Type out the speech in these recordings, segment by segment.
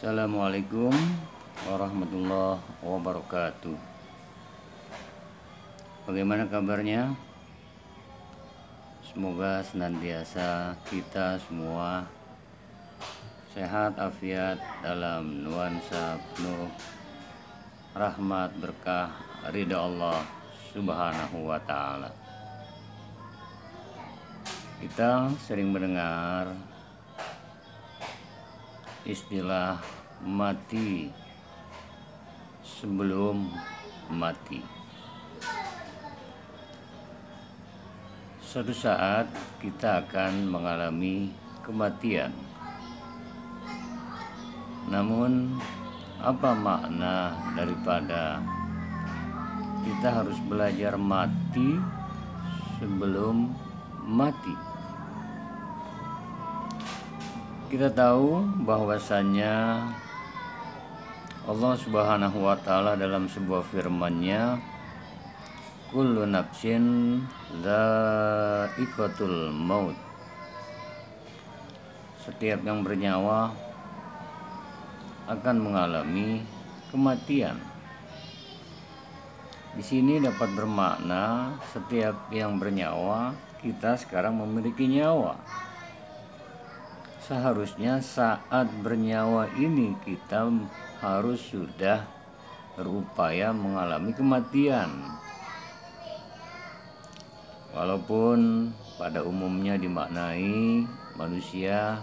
Assalamualaikum warahmatullahi wabarakatuh. Bagaimana kabarnya? Semoga senantiasa kita semua sehat afiat dalam nuansa penuh rahmat berkah ridha Allah Subhanahu wa ta'ala. Kita sering mendengar istilah mati sebelum mati. Suatu saat kita akan mengalami kematian. Namun apa makna daripada kita harus belajar mati sebelum mati? Kita tahu bahwasannya Allah Subhanahu wa ta'ala dalam sebuah firman-Nya, kullu nafsin dha'iqatul maut. Setiap yang bernyawa akan mengalami kematian. Di sini dapat bermakna setiap yang bernyawa, kita sekarang memiliki nyawa. Seharusnya saat bernyawa ini kita harus sudah berupaya mengalami kematian. Walaupun pada umumnya dimaknai manusia,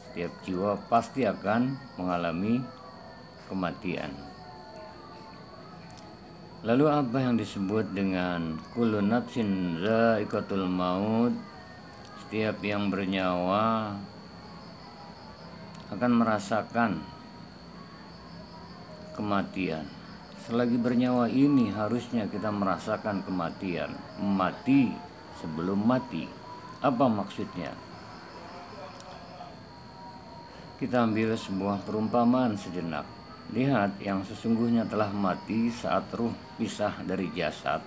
setiap jiwa pasti akan mengalami kematian. Lalu apa yang disebut dengan kullu nafsin dha'iqatul maut? Setiap yang bernyawa akan merasakan kematian. Selagi bernyawa ini harusnya kita merasakan kematian. Mati sebelum mati. Apa maksudnya? Kita ambil sebuah perumpamaan sejenak. Lihat, yang sesungguhnya telah mati saat ruh pisah dari jasad.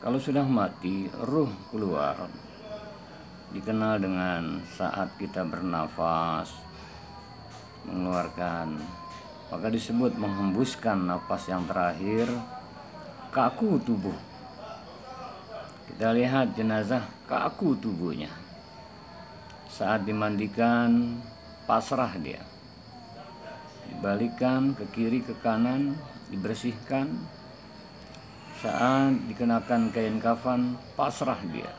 Kalau sudah mati, ruh keluar. Dikenal dengan saat kita bernafas, mengeluarkan, maka disebut menghembuskan nafas yang terakhir, kaku tubuh. Kita lihat jenazah, kaku tubuhnya. Saat dimandikan, pasrah dia. Dibalikkan ke kiri ke kanan, dibersihkan. Saat dikenakan kain kafan, pasrah dia.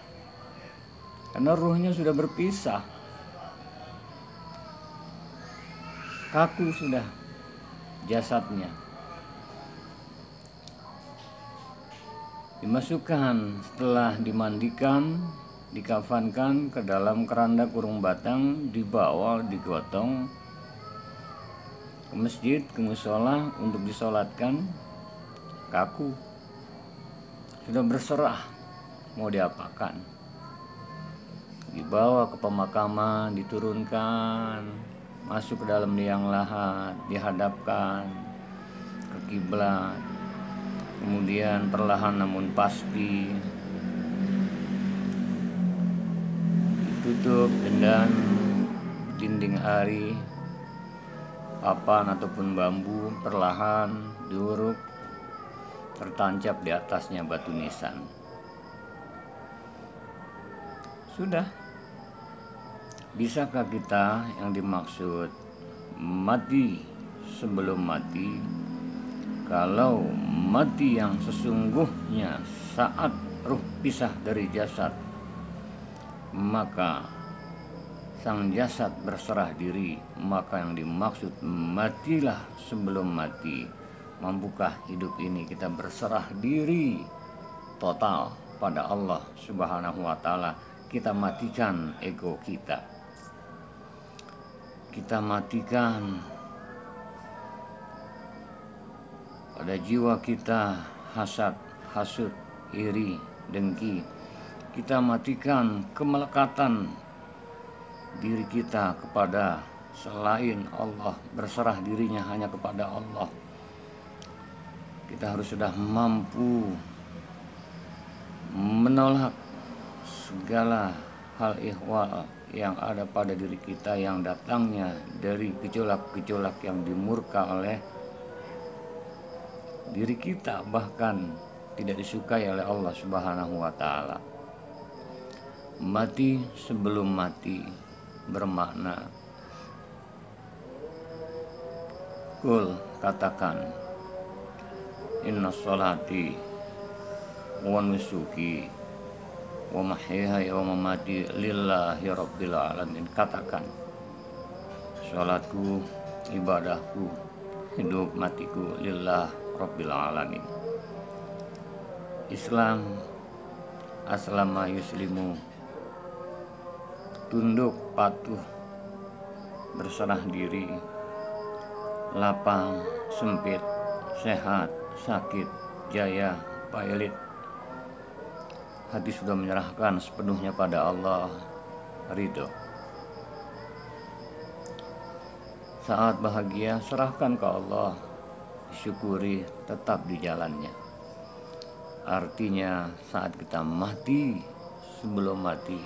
Karena ruhnya sudah berpisah. Kaku sudah jasadnya. Dimasukkan setelah dimandikan, dikafankan ke dalam keranda kurung batang, dibawa, digotong ke masjid, ke musola untuk disolatkan. Kaku. Sudah berserah mau diapakan. Dibawa ke pemakaman, diturunkan, masuk ke dalam liang lahat, dihadapkan ke kiblat, kemudian perlahan namun pasti ditutup dengan dinding ari, papan ataupun bambu, perlahan diuruk, tertancap di atasnya batu nisan. Sudah. Bisakah kita yang dimaksud mati sebelum mati? Kalau mati yang sesungguhnya saat ruh pisah dari jasad, maka sang jasad berserah diri. Maka yang dimaksud matilah sebelum mati. Mampukah hidup ini kita berserah diri total pada Allah Subhanahu wa ta'ala? Kita matikan ego kita. Kita matikan pada jiwa kita hasad, hasud, iri, dengki. Kita matikan kemelekatan diri kita kepada selain Allah, berserah dirinya hanya kepada Allah. Kita harus sudah mampu menolak segala hal ihwal yang ada pada diri kita yang datangnya dari gejolak-gejolak yang dimurka oleh diri kita, bahkan tidak disukai oleh Allah Subhanahu wa Ta'ala. Mati sebelum mati bermakna kul, katakan, inna sholati wa nusuki wa mahyaya wa mamati lillahi rabbil alamin. Katakan, sholatku, ibadahku, hidup matiku lillah rabbil alamin. Islam, aslama yuslimu, tunduk patuh, berserah diri, lapang sempit, sehat sakit, jaya pailit, hati sudah menyerahkan sepenuhnya pada Allah, ridho. Saat bahagia serahkan ke Allah, syukuri, tetap di jalannya. Artinya saat kita mati, sebelum mati,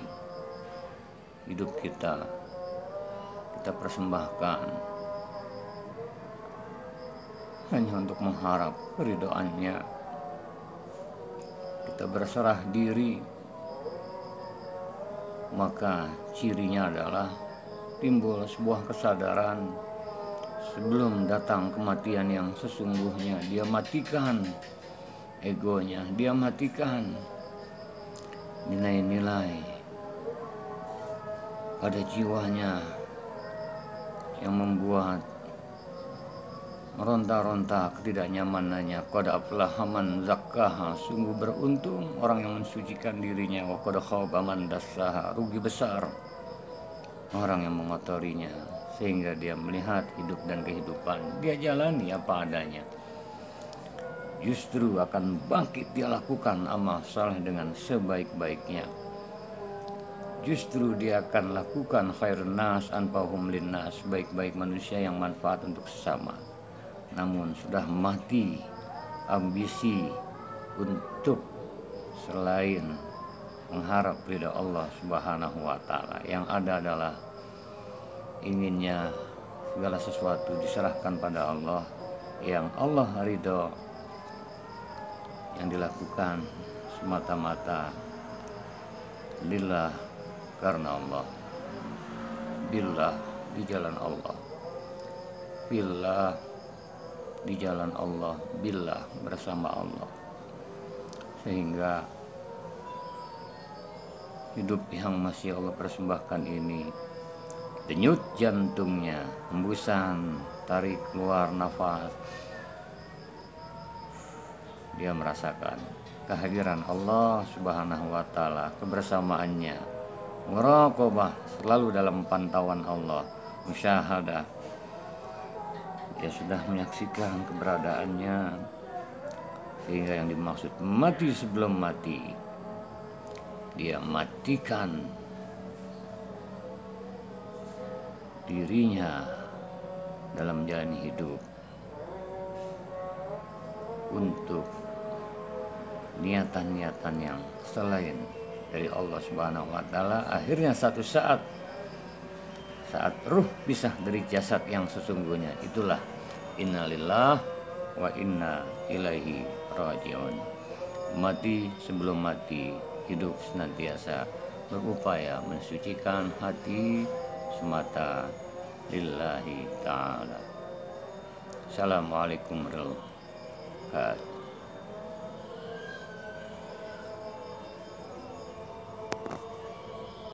hidup kita persembahkan hanya untuk mengharap keridhoannya. Kita berserah diri, maka cirinya adalah timbul sebuah kesadaran sebelum datang kematian yang sesungguhnya. Dia matikan egonya, dia matikan nilai-nilai pada jiwanya yang membuat meronta-ronta ketidaknyamanannya. Qad aflaha man zakkaha, sungguh beruntung orang yang mensucikan dirinya. Wa qad khaba man dassaha, rugi besar orang yang mengotorinya, sehingga dia melihat hidup dan kehidupan dia jalani apa adanya. Justru akan bangkit dia lakukan amal saleh dengan sebaik-baiknya. Justru dia akan lakukan khairun nas anfa'uhum linnas, baik-baik manusia yang manfaat untuk sesama. Namun sudah mati ambisi untuk selain mengharap ridha Allah Subhanahu wa Ta'ala. Yang ada adalah inginnya segala sesuatu diserahkan pada Allah, yang Allah ridho, yang dilakukan semata-mata lillah, karena Allah, billah, di jalan Allah, fillah, di jalan Allah, billah, bersama Allah. Sehingga hidup yang masih Allah persembahkan ini, denyut jantungnya, hembusan, tarik keluar nafas, dia merasakan kehadiran Allah Subhanahu wa Ta'ala, kebersamaannya, muraqabah, selalu dalam pantauan Allah, musyahadah. Dia sudah menyaksikan keberadaannya, sehingga yang dimaksud mati sebelum mati, dia matikan dirinya dalam jalan hidup untuk niatan-niatan yang selain dari Allah Subhanahu wa Ta'ala. Akhirnya satu saat ruh pisah dari jasad yang sesungguhnya, itulah innalillah wa inna ilaihi rajiun. Mati sebelum mati, hidup senantiasa berupaya mensucikan hati semata lillahi ta'ala. Assalamualaikum warahmatullahi wabarakatuh.